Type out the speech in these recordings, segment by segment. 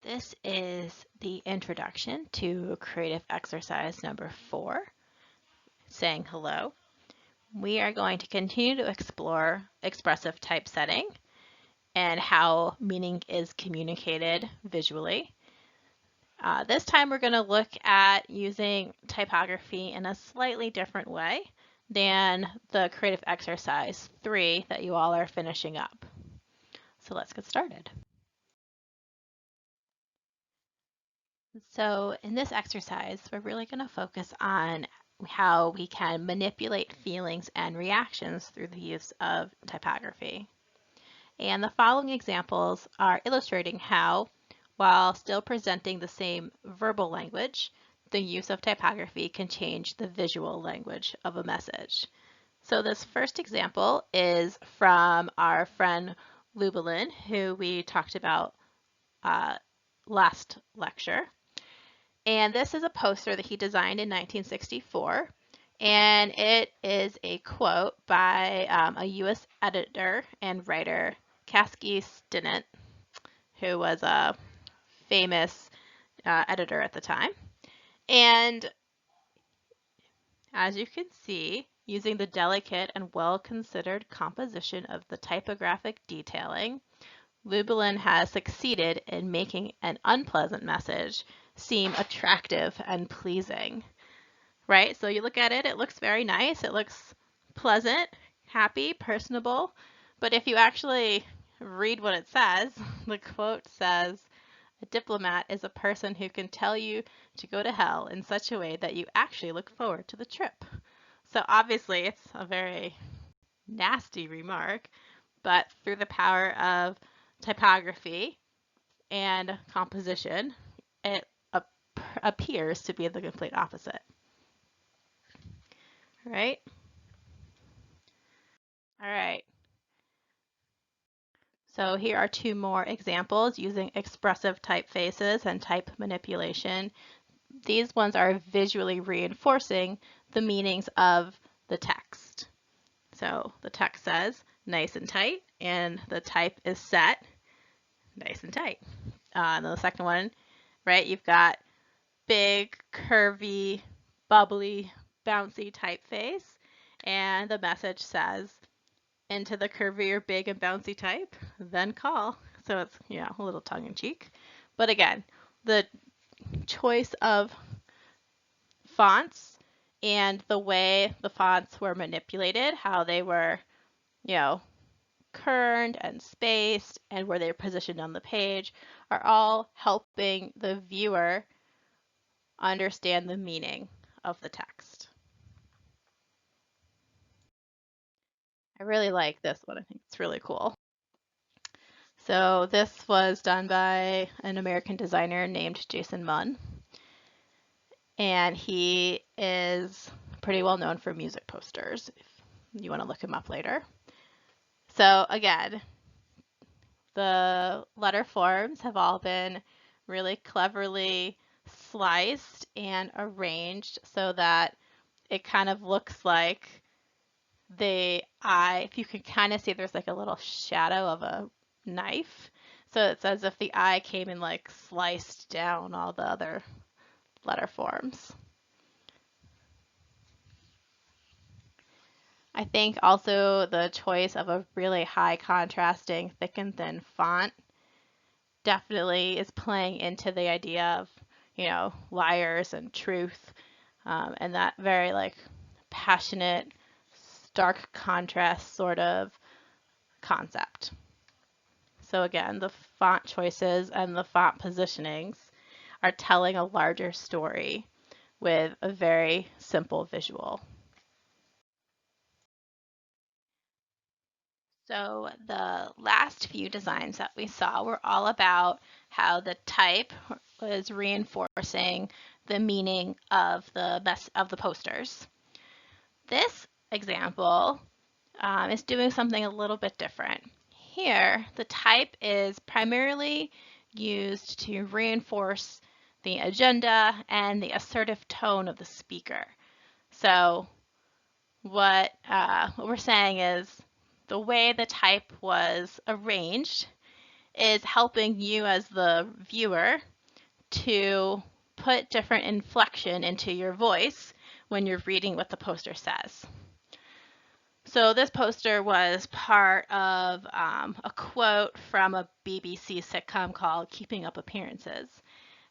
This is the introduction to creative exercise number 4, saying hello. We are going to continue to explore expressive typesetting and how meaning is communicated visually. This time we're going to look at using typography in a slightly different way than the creative exercise 3 that you all are finishing up. So let's get started. So in this exercise, we're really going to focus on how we can manipulate feelings and reactions through the use of typography. And the following examples are illustrating how, while still presenting the same verbal language, the use of typography can change the visual language of a message. So this first example is from our friend Lubelin, who we talked about last lecture. And this is a poster that he designed in 1964. And it is a quote by a U.S. editor and writer, Caskey Stinnett, who was a famous editor at the time. And as you can see, using the delicate and well-considered composition of the typographic detailing, Lubelin has succeeded in making an unpleasant message seem attractive and pleasing, right? So you look at it, it looks very nice. It looks pleasant, happy, personable. But if you actually read what it says, the quote says, "A diplomat is a person who can tell you to go to hell in such a way that you actually look forward to the trip." So obviously it's a very nasty remark, but through the power of typography and composition, it appears to be the complete opposite. Right? All right. So here are two more examples using expressive typefaces and type manipulation. These ones are visually reinforcing the meanings of the text. So the text says nice and tight, and the type is set nice and tight. And the second one, right, you've got big, curvy, bubbly, bouncy typeface, and the message says, into the curvier, big, and bouncy type, then call. So it's, a little tongue-in-cheek. But again, the choice of fonts and the way the fonts were manipulated, how they were, kerned and spaced, and where they were positioned on the page, are all helping the viewer understand the meaning of the text. I really like this one. I think it's really cool. So this was done by an American designer named Jason Munn. And he is pretty well known for music posters, if you want to look him up later. So again, the letter forms have all been really cleverly sliced and arranged so that it kind of looks like the eye, if you can kind of see, there's like a little shadow of a knife. So it's as if the eye came and like sliced down all the other letter forms. I think also the choice of a really high contrasting thick and thin font definitely is playing into the idea of, liars and truth, and that very like passionate, stark contrast sort of concept. So again, the font choices and the font positionings are telling a larger story with a very simple visual. So the last few designs that we saw were all about how the type was reinforcing the meaning of the posters. This example is doing something a little bit different. Here, the type is primarily used to reinforce the agenda and the assertive tone of the speaker. So what we're saying is the way the type was arranged is helping you as the viewer to put different inflection into your voice when you're reading what the poster says. So this poster was part of a quote from a BBC sitcom called Keeping Up Appearances.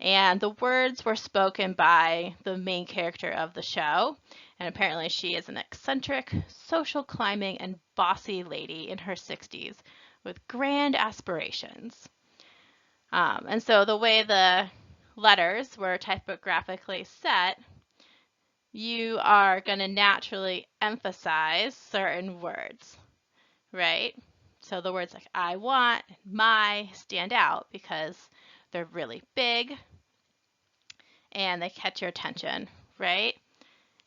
And the words were spoken by the main character of the show. And apparently she is an eccentric, social climbing, and bossy lady in her 60s with grand aspirations. And so the way the letters were typographically set, you are going to naturally emphasize certain words, right? So the words like I want, my stand out because they're really big and they catch your attention, right?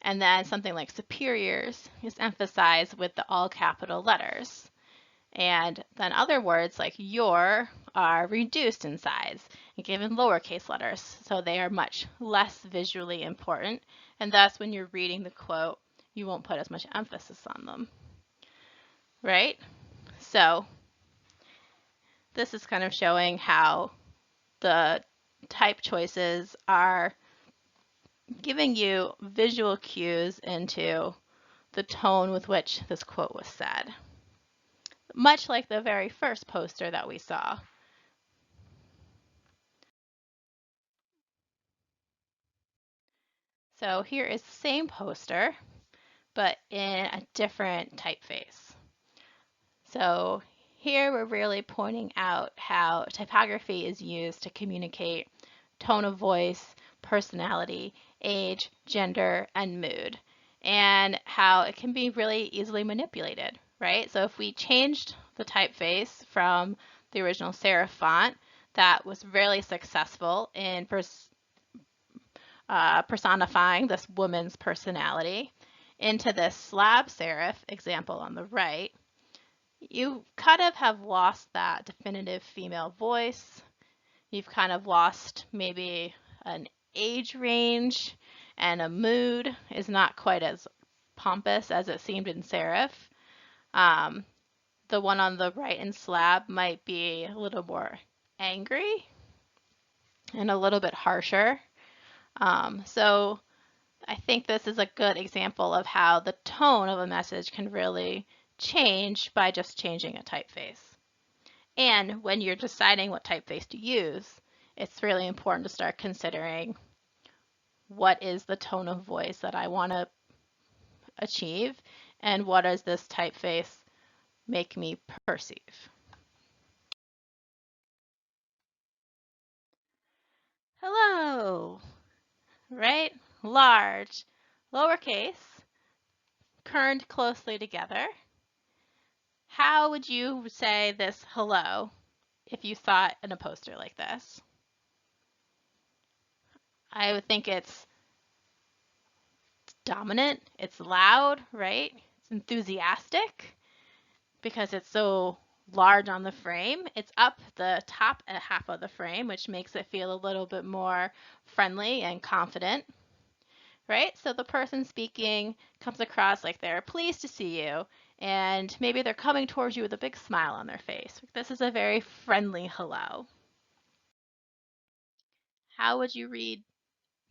And then something like superiors is emphasized with the all capital letters. And then other words like your are reduced in size and given lowercase letters, so they are much less visually important. And thus, when you're reading the quote, you won't put as much emphasis on them, right? So this is kind of showing how the type choices are giving you visual cues into the tone with which this quote was said, much like the very first poster that we saw. So here is the same poster, but in a different typeface. So here we're really pointing out how typography is used to communicate tone of voice, personality, age, gender, and mood, and how it can be really easily manipulated, right? So if we changed the typeface from the original serif font that was really successful in personifying this woman's personality into this slab serif example on the right, you kind of have lost that definitive female voice. You've kind of lost maybe an age range, and a mood is not quite as pompous as it seemed in serif. The one on the right in slab might be a little more angry and a little bit harsher. So I think this is a good example of how the tone of a message can really change by just changing a typeface. And when you're deciding what typeface to use, it's really important to start considering what is the tone of voice that I want to achieve and what does this typeface make me perceive. Hello, right? Large, lowercase, kerned closely together. How would you say this hello if you saw it in a poster like this? I would think it's dominant, it's loud, right? It's enthusiastic because it's so large on the frame. It's up the top half of the frame, which makes it feel a little bit more friendly and confident, right? So the person speaking comes across like they're pleased to see you, and maybe they're coming towards you with a big smile on their face. This is a very friendly hello. How would you read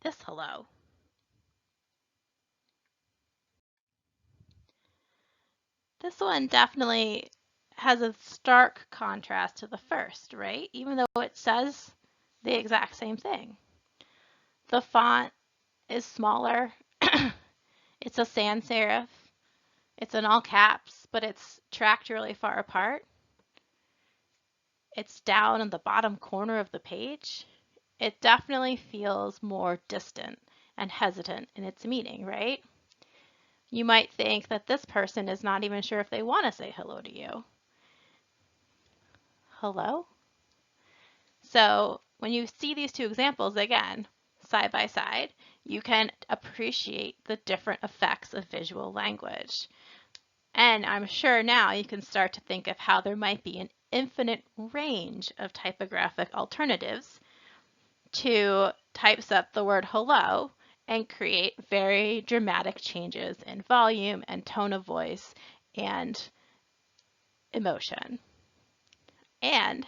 this hello? This one definitely has a stark contrast to the first, right? Even though it says the exact same thing. The font is smaller. It's a sans serif. It's in all caps, but it's tracked really far apart. It's down in the bottom corner of the page. It definitely feels more distant and hesitant in its meaning, right? You might think that this person is not even sure if they want to say hello to you. Hello? So when you see these two examples again, side by side, you can appreciate the different effects of visual language. And I'm sure now you can start to think of how there might be an infinite range of typographic alternatives to typeset the word hello and create very dramatic changes in volume and tone of voice and emotion. And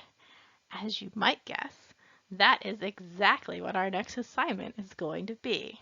as you might guess, that is exactly what our next assignment is going to be.